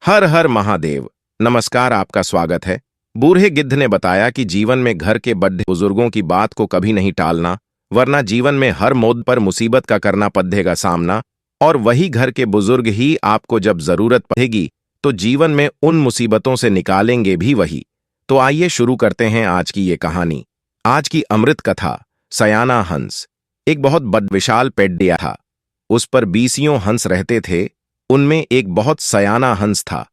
हर हर महादेव। नमस्कार, आपका स्वागत है। बूढ़े गिद्ध ने बताया कि जीवन में घर के बड़े बुजुर्गों की बात को कभी नहीं टालना, वरना जीवन में हर मोड़ पर मुसीबत का करना पड़ेगा सामना। और वही घर के बुजुर्ग ही आपको जब जरूरत पड़ेगी तो जीवन में उन मुसीबतों से निकालेंगे भी वही। तो आइए शुरू करते हैं आज की ये कहानी। आज की अमृत कथा। सयाना हंस। एक बहुत बड़ विशाल पेड़ था। उस पर 20 हंस रहते थे। उनमें एक बहुत सयाना हंस था,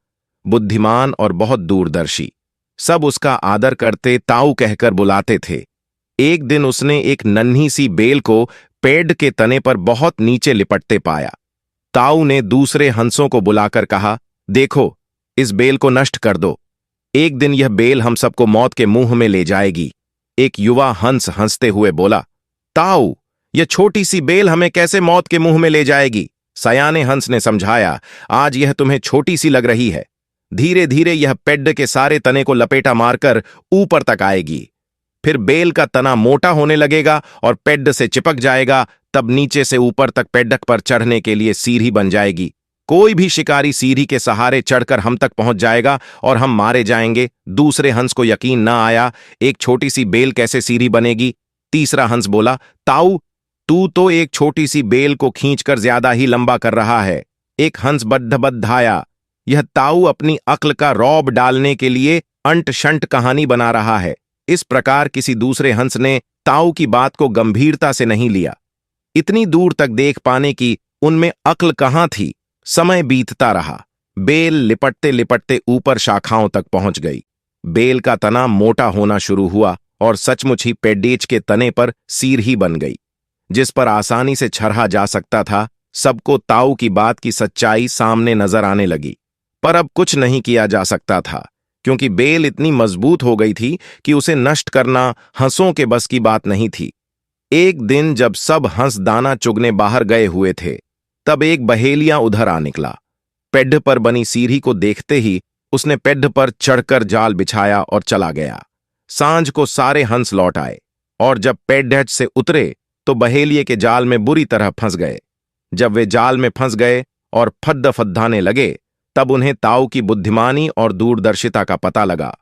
बुद्धिमान और बहुत दूरदर्शी। सब उसका आदर करते, ताऊ कहकर बुलाते थे। एक दिन उसने एक नन्ही सी बेल को पेड़ के तने पर बहुत नीचे लिपटते पाया। ताऊ ने दूसरे हंसों को बुलाकर कहा, देखो, इस बेल को नष्ट कर दो। एक दिन यह बेल हम सबको मौत के मुंह में ले जाएगी। एक युवा हंस हंसते हुए बोला, ताऊ, यह छोटी सी बेल हमें कैसे मौत के मुंह में ले जाएगी? सयाने हंस ने समझाया, आज यह तुम्हें छोटी सी लग रही है, धीरे धीरे यह पेड़ के सारे तने को लपेटा मारकर ऊपर तक आएगी। फिर बेल का तना मोटा होने लगेगा और पेड़ से चिपक जाएगा। तब नीचे से ऊपर तक पेड़ पर चढ़ने के लिए सीढ़ी बन जाएगी। कोई भी शिकारी सीढ़ी के सहारे चढ़कर हम तक पहुंच जाएगा और हम मारे जाएंगे। दूसरे हंस को यकीन न आया, एक छोटी सी बेल कैसे सीढ़ी बनेगी? तीसरा हंस बोला, ताऊ, तू तो एक छोटी सी बेल को खींचकर ज्यादा ही लंबा कर रहा है। एक हंस बद्ध-बद्धाया, यह ताऊ अपनी अक्ल का रौब डालने के लिए अंट शंट कहानी बना रहा है। इस प्रकार किसी दूसरे हंस ने ताऊ की बात को गंभीरता से नहीं लिया। इतनी दूर तक देख पाने की उनमें अक्ल कहां थी। समय बीतता रहा। बेल लिपटते लिपटते ऊपर शाखाओं तक पहुंच गई। बेल का तना मोटा होना शुरू हुआ और सचमुच ही पेड़ेच के तने पर सीढ़ी बन गई, जिस पर आसानी से चढ़ा जा सकता था। सबको ताऊ की बात की सच्चाई सामने नजर आने लगी, पर अब कुछ नहीं किया जा सकता था, क्योंकि बेल इतनी मजबूत हो गई थी कि उसे नष्ट करना हंसों के बस की बात नहीं थी। एक दिन जब सब हंस दाना चुगने बाहर गए हुए थे, तब एक बहेलिया उधर आ निकला। पेड़ पर बनी सीढ़ी को देखते ही उसने पेड़ पर चढ़कर जाल बिछाया और चला गया। सांझ को सारे हंस लौट आए और जब पेड़ से उतरे तो बहेलिये के जाल में बुरी तरह फंस गए। जब वे जाल में फंस गए और फद्द फद्दाने लगे, तब उन्हें ताऊ की बुद्धिमानी और दूरदर्शिता का पता लगा।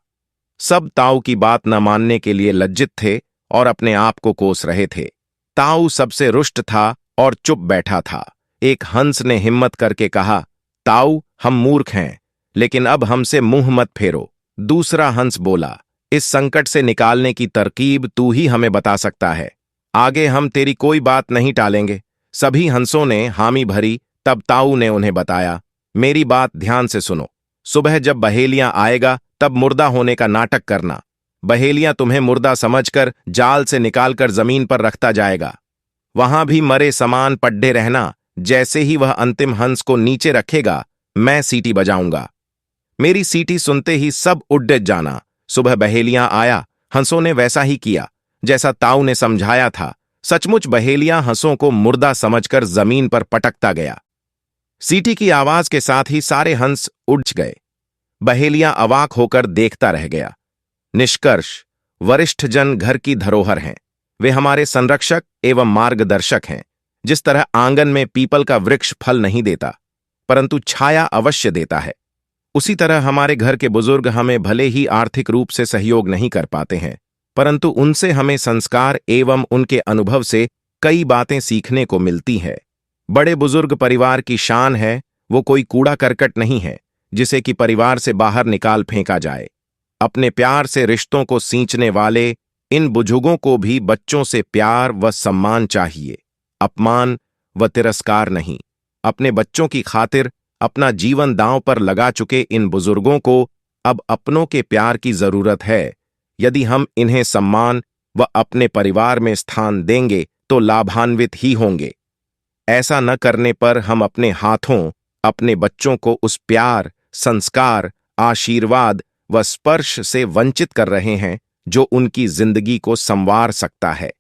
सब ताऊ की बात न मानने के लिए लज्जित थे और अपने आप को कोस रहे थे। ताऊ सबसे रुष्ट था और चुप बैठा था। एक हंस ने हिम्मत करके कहा, ताऊ, हम मूर्ख हैं, लेकिन अब हमसे मुंह मत फेरो। दूसरा हंस बोला, इस संकट से निकालने की तरकीब तू ही हमें बता सकता है। आगे हम तेरी कोई बात नहीं टालेंगे। सभी हंसों ने हामी भरी। तब ताऊ ने उन्हें बताया, मेरी बात ध्यान से सुनो। सुबह जब बहेलियां आएगा तब मुर्दा होने का नाटक करना। बहेलियां तुम्हें मुर्दा समझकर जाल से निकालकर जमीन पर रखता जाएगा। वहां भी मरे समान पड्डे रहना। जैसे ही वह अंतिम हंस को नीचे रखेगा, मैं सीटी बजाऊंगा। मेरी सीटी सुनते ही सब उड़ जाना। सुबह बहेलियां आया। हंसों ने वैसा ही किया जैसा ताऊ ने समझाया था। सचमुच बहेलियां हंसों को मुर्दा समझकर जमीन पर पटकता गया। सीटी की आवाज के साथ ही सारे हंस उड़ गए। बहेलियां अवाक होकर देखता रह गया। निष्कर्ष, वरिष्ठ जन घर की धरोहर हैं। वे हमारे संरक्षक एवं मार्गदर्शक हैं। जिस तरह आंगन में पीपल का वृक्ष फल नहीं देता, परंतु छाया अवश्य देता है, उसी तरह हमारे घर के बुजुर्ग हमें भले ही आर्थिक रूप से सहयोग नहीं कर पाते हैं, परंतु उनसे हमें संस्कार एवं उनके अनुभव से कई बातें सीखने को मिलती है। बड़े बुजुर्ग परिवार की शान है। वो कोई कूड़ा करकट नहीं है जिसे कि परिवार से बाहर निकाल फेंका जाए। अपने प्यार से रिश्तों को सींचने वाले इन बुजुर्गों को भी बच्चों से प्यार व सम्मान चाहिए, अपमान व तिरस्कार नहीं। अपने बच्चों की खातिर अपना जीवन दांव पर लगा चुके इन बुजुर्गों को अब अपनों के प्यार की जरूरत है। यदि हम इन्हें सम्मान व अपने परिवार में स्थान देंगे तो लाभान्वित ही होंगे। ऐसा न करने पर हम अपने हाथों अपने बच्चों को उस प्यार, संस्कार, आशीर्वाद व स्पर्श से वंचित कर रहे हैं जो उनकी जिंदगी को संवार सकता है।